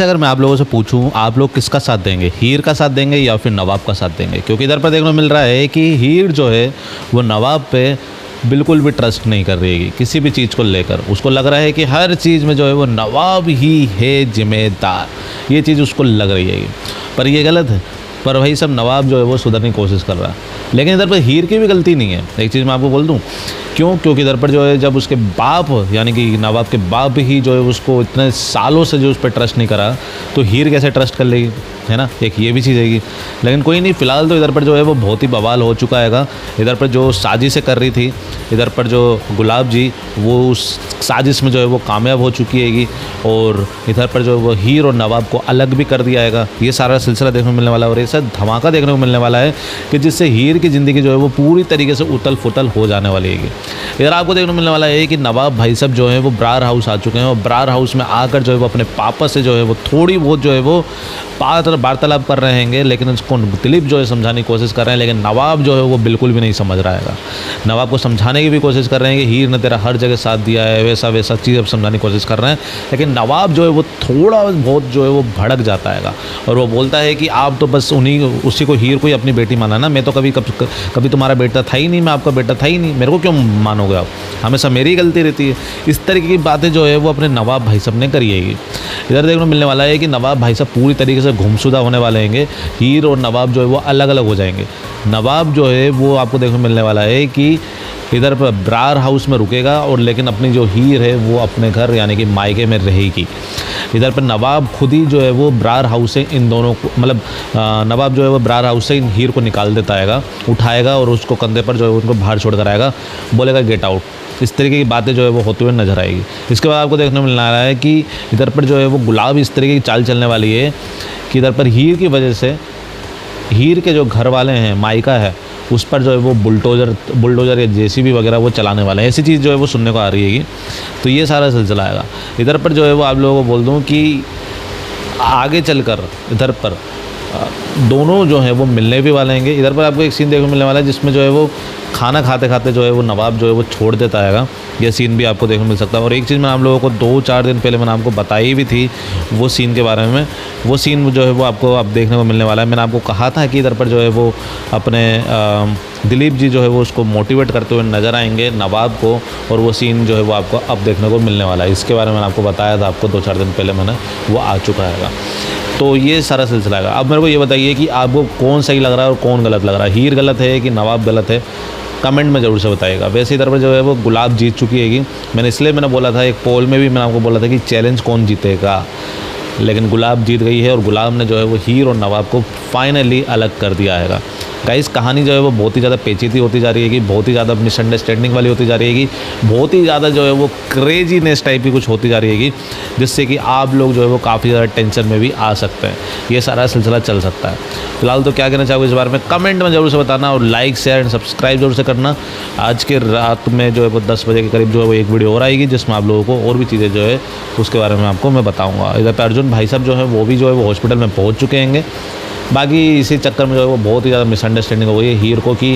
अगर मैं आप लोगों से पूछूं, आप लोग किसका साथ देंगे, हीर का साथ देंगे या फिर नवाब का साथ देंगे? क्योंकि इधर पर देखने को मिल रहा है कि हीर जो है वो नवाब पे बिल्कुल भी ट्रस्ट नहीं कर रही है किसी भी चीज़ को लेकर। उसको लग रहा है कि हर चीज़ में जो है वो नवाब ही है जिम्मेदार, ये चीज़ उसको लग रही है। पर ये गलत है। पर वही सब नवाब जो है वो सुधरने की कोशिश कर रहा है। लेकिन इधर पर हीर की भी गलती नहीं है। एक चीज़ मैं आपको बोल दूं, क्योंकि इधर पर जो है जब उसके बाप यानी कि नवाब के बाप ही जो है उसको इतने सालों से जो उस पर ट्रस्ट नहीं करा, तो हीर कैसे ट्रस्ट कर लेगी, है ना। एक ये भी चीज़ है। लेकिन कोई नहीं, फ़िलहाल तो इधर पर जो है वो बहुत ही बवाल हो चुका है। इधर पर जो साजिशें कर रही थी, इधर पर जो गुलाब जी वो उस साजिश में जो है वो कामयाब हो चुकी है। और इधर पर जो वो हीर और नवाब को अलग भी कर दिया है। ये सारा सिलसिला देखने को मिलने वाला है और ऐसा धमाका देखने को मिलने वाला है कि जिससे हीर की ज़िंदगी जो है वो पूरी तरीके से उथल पुथल हो जाने वाली है। इधर आपको देखने को मिलने वाला है कि नवाब भाई साहब जो है वो ब्रार हाउस आ चुके हैं और ब्रार हाउस में आकर जो है वो अपने पापा से जो है वो थोड़ी बहुत जो है वो वार्तालाप कर रहे हैं। लेकिन उसको दिलीप जो है समझाने की कोशिश कर रहे हैं, लेकिन नवाब जो है वो बिल्कुल भी नहीं समझ रहा है। नवाब को समझाने की भी कोशिश कर रहे हैं कि हीर ने तेरा हर जगह साथ दिया है, वैसा चीज़ अब समझाने की कोशिश कर रहे हैं। लेकिन नवाब जो है वो थोड़ा बहुत जो है वो भड़क जाता है और वो बोलता है कि आप तो बस उसी को हीर को ही अपनी बेटी माना ना, मैं तो कभी तुम्हारा बेटा था ही नहीं, मैं आपका बेटा था ही नहीं, मेरे को क्यों मानोगे आप, हमेशा मेरी ही गलती रहती है। इस तरीके की बातें जो है वो अपने नवाब भाई साहब ने करी है। इधर देखने को मिलने वाला है कि नवाब भाई साहब पूरी तरीके से गुमशुदा होने वाले हैं। हीर और नवाब जो है वो अलग अलग हो जाएंगे। नवाब जो है वो आपको देखने को मिलने वाला है कि इधर पर ब्रार हाउस में रुकेगा और लेकिन अपनी जो हीर है वो अपने घर यानी कि मायके में रहेगी। इधर पर नवाब खुद ही जो है वो ब्रार हाउस से इन दोनों को मतलब नवाब जो है वो ब्रार हाउस से इन हीर को निकाल देता है, उठाएगा और उसको कंधे पर जो है उनको बाहर छोड़ कर आएगा, बोलेगा गेट आउट। इस तरीके की बातें जो है वो होते हुए नजर आएगी। इसके बाद आपको देखने को मिलने वाला है कि इधर पर जो है वो गुलाब इस तरीके की चाल चलने वाली है कि इधर पर हीर की वजह से हीर के जो घर वाले हैं, मायका है, उस पर जो है वो बुलडोज़र या जेसीबी वगैरह वो चलाने वाले हैं। ऐसी चीज़ जो है वो सुनने को आ रही है। तो ये सारा सिलसिला आएगा। इधर पर जो है वो आप लोगों को बोल दूँ कि आगे चलकर इधर पर दोनों जो है वो मिलने भी वाले हैं। इधर पर आपको एक सीन देखने को मिलने वाला है जिसमें जो है वो खाना खाते खाते जो है वो नवाब जो है वो छोड़ देता है। यह सीन भी आपको देखने को मिल सकता है। और एक चीज़ मैं आप लोगों को 2-4 दिन पहले मैंने आपको बताई भी थी वो सीन के बारे में। वो सीन जो है वो आपको अब देखने को मिलने वाला है। मैंने आपको कहा था कि इधर पर जो है वो अपने दिलीप जी जो है वो उसको मोटिवेट करते हुए नज़र आएंगे नवाब को, और वो सीन जो है वो आपको अब देखने को मिलने वाला है। इसके बारे में मैंने आपको बताया था, आपको 2-4 दिन पहले मैंने वो आ चुका है। तो ये सारा सिलसिला है। अब मेरे को ये बताइए कि आपको कौन सही लग रहा है और कौन गलत लग रहा है, हीर गलत है कि नवाब गलत है, कमेंट में ज़रूर से बताइएगा। वैसे इधर पर जो है वो गुलाब जीत चुकी है। मैंने बोला था एक पोल में भी मैंने आपको बोला था कि चैलेंज कौन जीतेगा, लेकिन गुलाब जीत गई है और गुलाब ने जो है वो हीर और नवाब को फाइनली अलग कर दिया है। गाइस कहानी जो है वो बहुत ही ज़्यादा पेचीदी होती जा रही है कि बहुत ही ज़्यादा मिसअंडरस्टैंडिंग वाली होती जा रही है कि बहुत ही ज़्यादा जो है वो क्रेजीनेस टाइप की कुछ होती जा रही है कि जिससे कि आप लोग जो है वो काफ़ी ज़्यादा टेंशन में भी आ सकते हैं। ये सारा सिलसिला चल सकता है। फिलहाल तो क्या कहना चाहोगे इस बारे में कमेंट में ज़रूर से बताना और लाइक शेयर एंड सब्सक्राइब जरूर से करना। आज के रात में जो है वो 10 बजे के करीब जो है वो एक वीडियो और आएगी जिसमें आप लोगों को और भी चीज़ें जो है उसके बारे में आपको मैं बताऊँगा। इधर पर अर्जुन भाई साहब जो है वो भी जो है वो हॉस्पिटल में पहुँच चुके हैं। बाकी इसी चक्कर में जो है वो बहुत ही ज़्यादा मिसअंडरस्टैंडिंग हो गई है हीर को कि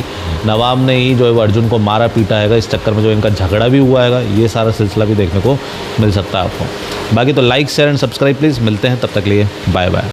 नवाब ने ही जो है वो अर्जुन को मारा पीटा है। इस चक्कर में जो इनका झगड़ा भी हुआ है, ये सारा सिलसिला भी देखने को मिल सकता है आपको। बाकी तो like share and subscribe please. मिलते हैं तब तक लिए बाय बाय।